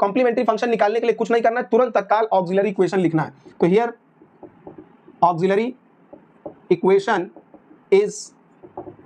Complementary function निकालने के लिए कुछ नहीं करना है, तुरंत तत्काल ऑक्सिलरी इक्वेशन लिखना है। तो here auxiliary equation is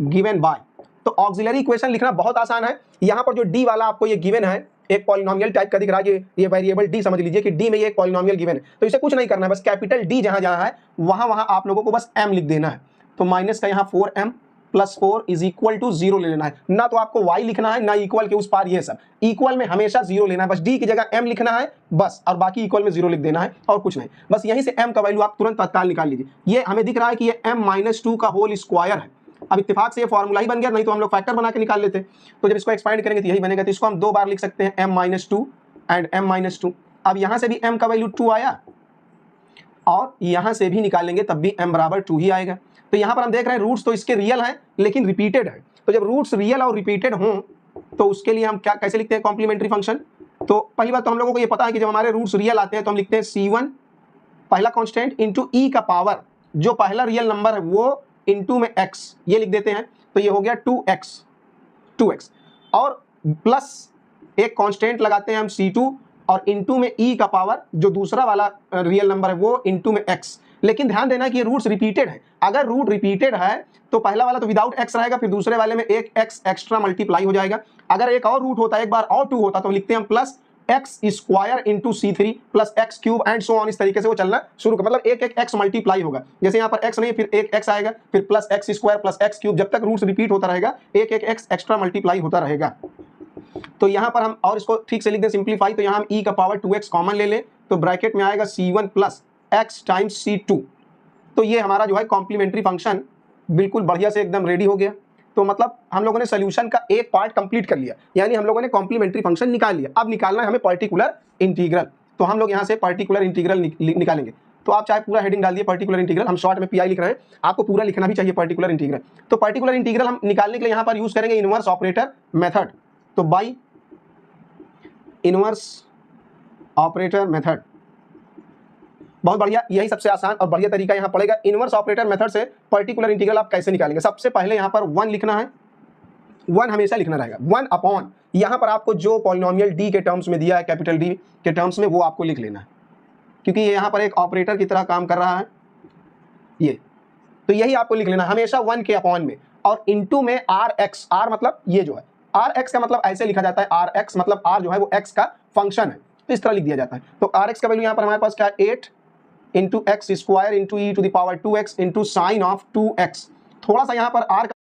given by, तो ऑक्सिलरी इक्वेशन लिखना बहुत आसान है। यहां पर जो डी वाला आपको ये गिवन है, एक पॉलिनोमियल टाइप का दिख रहा है, ये वेरिएबल डी समझ लीजिए कि डी में ये एक पॉलिनोमियल गिवन है, तो इसे कुछ नहीं करना है, बस कैपिटल डी जहां जहां है वहां वहां आप लोगों को बस m लिख देना है। तो माइनस का यहाँ 4m plus 4 is equal to 0 ले लेना है, ना तो आपको y लिखना है ना इक्वल के उस पार, ये सब इक्वल में हमेशा 0 लेना है, बस d की जगह m लिखना है बस, और बाकी इक्वल में 0 लिख देना है और कुछ नहीं। बस यहीं से m का वैल्यू आप तुरंत तत्काल निकाल लीजिए। ये हमें दिख रहा है कि ये m-2 का होल स्क्वायर है। अब इत्तेफाक से ये फॉर्मूला ही बन गया, नहीं तो हम लोग फैक्टर बना के निकाल लेते। तो जब इसको एक्सपांड करेंगे तो यही बनेगा, तो इसको हम 2 बार लिख सकते हैं m-2 एंड m-2। अब यहां से भी m का वैल्यू 2 आया और यहां से भी निकालेंगे तब भी m बराबर 2 ही आएगा। तो यहां पर हम देख रहे हैं रूट्स तो इसके रियल हैं लेकिन रिपीटेड है, तो जब रूट्स रियल और रिपीटेड हों तो उसके लिए हम क्या कैसे लिखते हैं कॉम्प्लीमेंट्री फंक्शन। तो पहली बात तो हम लोगों को ये पता है कि जब हमारे रूट्स रियल आते हैं तो हम लिखते हैं c1 पहला कांस्टेंट इंटू e का पावर, जो पहला रियल नंबर है वो इंटू में x, ये लिख देते हैं, तो ये हो गया 2x और प्लस एक कांस्टेंट लगाते हैं हम c2 और इंटू में e का पावर, जो दूसरा वाला रियल नंबर है वो इंटू में x। लेकिन ध्यान देना कि ये रूट्स रिपीटेड है, अगर रूट रिपीटेड है तो पहला वाला तो विदाउट x रहेगा, फिर दूसरे वाले में एक x एक्स्ट्रा मल्टीप्लाई हो जाएगा। अगर एक और रूट होता है, एक बार और 2 होता तो लिखते हैं हम plus x square into c3 plus x cube and so on, इस तरीके से वो चलना शुरू कर, मतलब एक एक्स मल्टीप्लाई होगा। जैसे यहाँ पर x नहीं है फिर एक x आएगा, फिर plus x square plus x cube, जब तक रूट्स रिपीट होता रहेगा एक एक्स एक्स्ट्रा मल्टीप्लाई होता रहेगा। तो यहाँ पर हम और इसको ठीक से लिख दें सिंप्लीफाई, तो यहाँ हम e का पावर 2x कॉमन ले लें, तो ब्रैकेट में आएगा c1 plus x times c2। तो ये हमारा जो है कॉम्प्लीमेंट्री फंक्शन बिल्कुल बढ़िया से एकदम रेडी हो गया। तो मतलब हम लोगों ने सोल्यूशन का एक पार्ट कंप्लीट कर लिया, यानी हम लोगों ने कॉम्प्लीमेंट्री फंक्शन निकाल लिया। अब निकालना है हमें पर्टिकुलर इंटीग्रल, तो हम लोग यहाँ से पर्टिकुलर इंटीग्रल निकालेंगे। तो आप चाहे पूरा हेडिंग डाल दिए पर्टिकुलर इंटीग्रल, हम शॉर्ट में पीआई लिख रहे हैं, आपको पूरा लिखना भी चाहिए पर्टिकुलर इंटीग्रल। तो पर्टिकुलर इंटीग्रल हम निकालने के लिए यहाँ पर यूज करेंगे इनवर्स ऑपरेटर मेथड। तो बाई इनवर्स ऑपरेटर मेथड, बहुत बढ़िया, यही सबसे आसान और बढ़िया तरीका यहाँ पड़ेगा। इनवर्स ऑपरेटर मेथड से पर्टिकुलर इंटीग्रल आप कैसे निकालेंगे, सबसे पहले यहाँ पर 1 लिखना है, 1 हमेशा लिखना रहेगा, 1 अपॉन यहाँ पर आपको जो पॉलिनोमियल डी के टर्म्स में दिया है, कैपिटल डी के टर्म्स में, वो आपको लिख लेना है, क्योंकि ये यहाँ पर एक ऑपरेटर की तरह काम कर रहा है ये, तो यही आपको लिख लेना हमेशा 1 के अपॉन में, और इंटू में आर एक्स, आर मतलब ये जो है आर एक्स का मतलब ऐसे लिखा जाता है, आर एक्स मतलब आर जो है वो एक्स का फंक्शन है, तो इस तरह लिख दिया जाता है। तो आर एक्स का वैल्यू यहाँ पर हमारे पास क्या है 8 into x square into e to the power 2x into sine of 2x। थोड़ा सा यहाँ पर आर